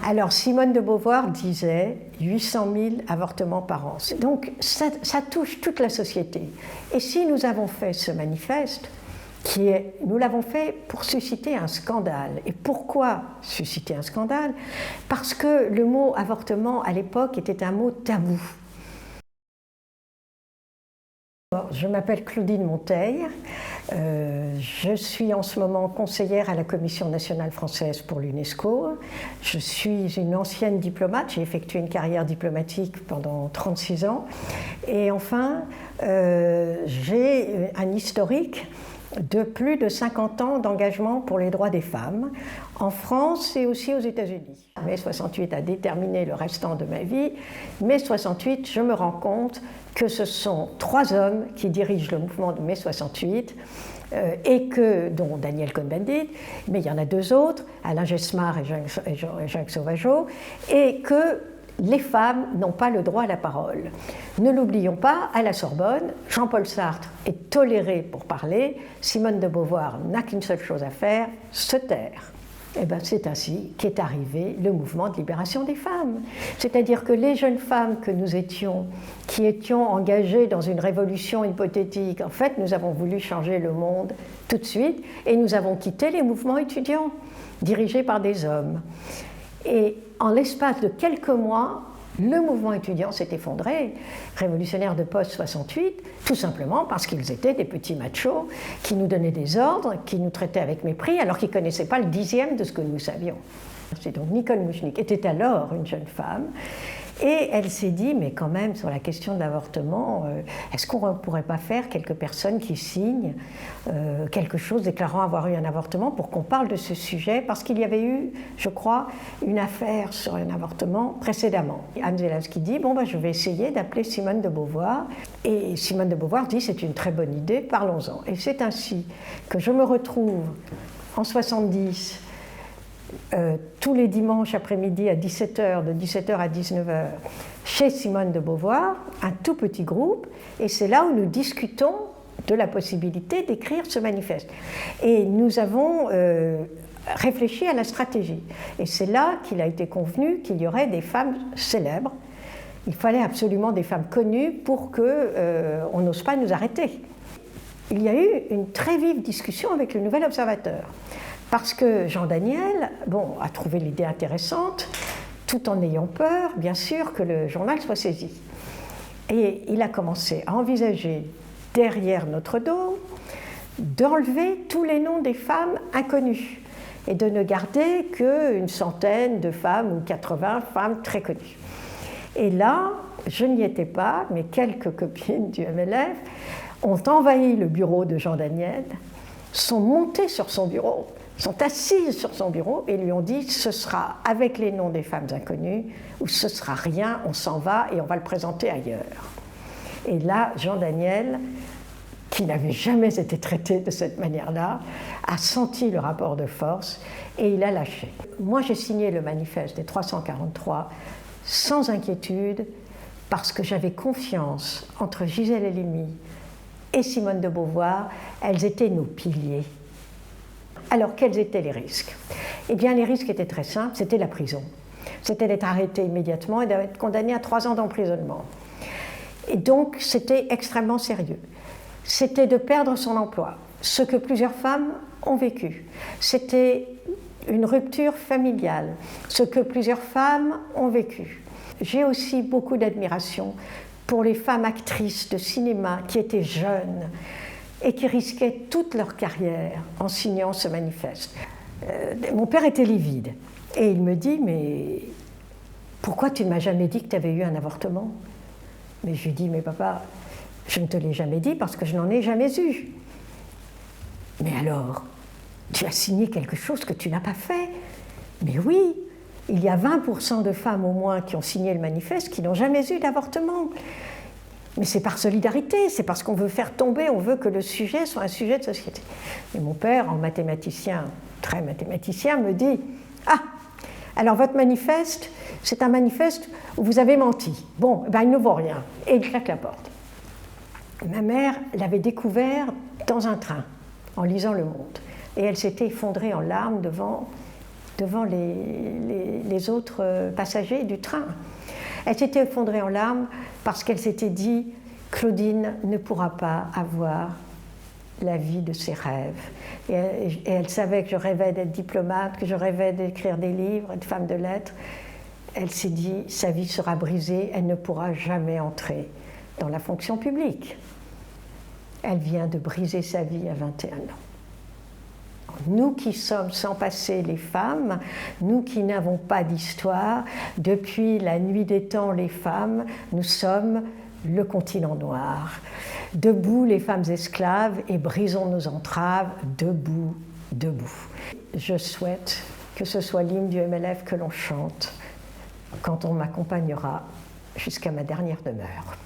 Alors Simone de Beauvoir disait 800 000 avortements par an. Donc ça touche toute la société. Et si nous avons fait ce manifeste, nous l'avons fait pour susciter un scandale. Et pourquoi susciter un scandale? Parce que le mot avortement à l'époque était un mot tabou. Je m'appelle Claudine Monteil, je suis en ce moment conseillère à la Commission nationale française pour l'UNESCO. Je suis une ancienne diplomate, j'ai effectué une carrière diplomatique pendant 36 ans. Et enfin, j'ai un historique de plus de 50 ans d'engagement pour les droits des femmes, en France et aussi aux États-Unis. Mai 68 a déterminé le restant de ma vie. Mai 68, je me rends compte que ce sont 3 hommes qui dirigent le mouvement de mai 68, dont Daniel Cohn-Bendit, mais il y en a 2 autres, Alain Gesmar et Jacques Sauvageau, et que les femmes n'ont pas le droit à la parole. Ne l'oublions pas, à la Sorbonne, Jean-Paul Sartre est toléré pour parler, Simone de Beauvoir n'a qu'une seule chose à faire, se taire. Et bien c'est ainsi qu'est arrivé le mouvement de libération des femmes. C'est-à-dire que les jeunes femmes que nous étions, qui étions engagées dans une révolution hypothétique, en fait nous avons voulu changer le monde tout de suite et nous avons quitté les mouvements étudiants, dirigés par des hommes. Et en l'espace de quelques mois, le mouvement étudiant s'est effondré, révolutionnaire de post-68, tout simplement parce qu'ils étaient des petits machos qui nous donnaient des ordres, qui nous traitaient avec mépris, alors qu'ils ne connaissaient pas le 10e de ce que nous savions. C'est donc Nicole Mouchnik était alors une jeune femme, et elle s'est dit, mais quand même, sur la question de l'avortement, est-ce qu'on ne pourrait pas faire quelques personnes qui signent quelque chose déclarant avoir eu un avortement pour qu'on parle de ce sujet? Parce qu'il y avait eu, je crois, une affaire sur un avortement précédemment. Anne Zelensky dit, bon, je vais essayer d'appeler Simone de Beauvoir. Et Simone de Beauvoir dit, c'est une très bonne idée, parlons-en. Et c'est ainsi que je me retrouve en 70, tous les dimanches après-midi à 17h, de 17h à 19h, chez Simone de Beauvoir, un tout petit groupe, et c'est là où nous discutons de la possibilité d'écrire ce manifeste. Et nous avons réfléchi à la stratégie. Et c'est là qu'il a été convenu qu'il y aurait des femmes célèbres. Il fallait absolument des femmes connues pour qu'on n'ose pas nous arrêter. Il y a eu une très vive discussion avec le Nouvel Observateur. Parce que Jean Daniel a trouvé l'idée intéressante, tout en ayant peur, bien sûr, que le journal soit saisi. Et il a commencé à envisager, derrière notre dos, d'enlever tous les noms des femmes inconnues et de ne garder qu'une centaine de femmes ou 80 femmes très connues. Et là, je n'y étais pas, mais quelques copines du MLF ont envahi le bureau de Jean Daniel, sont montées sur son bureau, sont assises sur son bureau et lui ont dit ce sera avec les noms des femmes inconnues ou ce sera rien, on s'en va et on va le présenter ailleurs. Et là, Jean Daniel, qui n'avait jamais été traité de cette manière-là, a senti le rapport de force et il a lâché. Moi, j'ai signé le manifeste des 343 sans inquiétude parce que j'avais confiance entre Gisèle Halimi et Simone de Beauvoir, elles étaient nos piliers. Alors, quels étaient les risques? Eh bien, les risques étaient très simples, c'était la prison. C'était d'être arrêté immédiatement et d'être condamné à 3 ans d'emprisonnement. Et donc, c'était extrêmement sérieux. C'était de perdre son emploi, ce que plusieurs femmes ont vécu. C'était une rupture familiale, ce que plusieurs femmes ont vécu. J'ai aussi beaucoup d'admiration pour les femmes actrices de cinéma qui étaient jeunes, et qui risquaient toute leur carrière en signant ce manifeste. Mon père était livide et il me dit « mais pourquoi tu ne m'as jamais dit que tu avais eu un avortement ?» Mais je lui dis « mais papa, je ne te l'ai jamais dit parce que je n'en ai jamais eu. » « Mais alors, tu as signé quelque chose que tu n'as pas fait ?» ?»« Mais oui, il y a 20% de femmes au moins qui ont signé le manifeste qui n'ont jamais eu d'avortement. » Mais c'est par solidarité, c'est parce qu'on veut faire tomber, on veut que le sujet soit un sujet de société. Et mon père, en mathématicien, très mathématicien, me dit « Ah, alors votre manifeste, c'est un manifeste où vous avez menti. Bon, il ne vaut rien. » Et il claque la porte. Ma mère l'avait découvert dans un train, en lisant Le Monde. Et elle s'était effondrée en larmes devant devant les autres passagers du train. Elle s'était effondrée en larmes parce qu'elle s'était dit « Claudine ne pourra pas avoir la vie de ses rêves ». Et elle savait que je rêvais d'être diplomate, que je rêvais d'écrire des livres, être femme de lettres. Elle s'est dit « sa vie sera brisée, elle ne pourra jamais entrer dans la fonction publique ». Elle vient de briser sa vie à 21 ans. Nous qui sommes sans passé les femmes, nous qui n'avons pas d'histoire, depuis la nuit des temps les femmes, nous sommes le continent noir. Debout les femmes esclaves et brisons nos entraves, debout, debout. Je souhaite que ce soit l'hymne du MLF que l'on chante quand on m'accompagnera jusqu'à ma dernière demeure.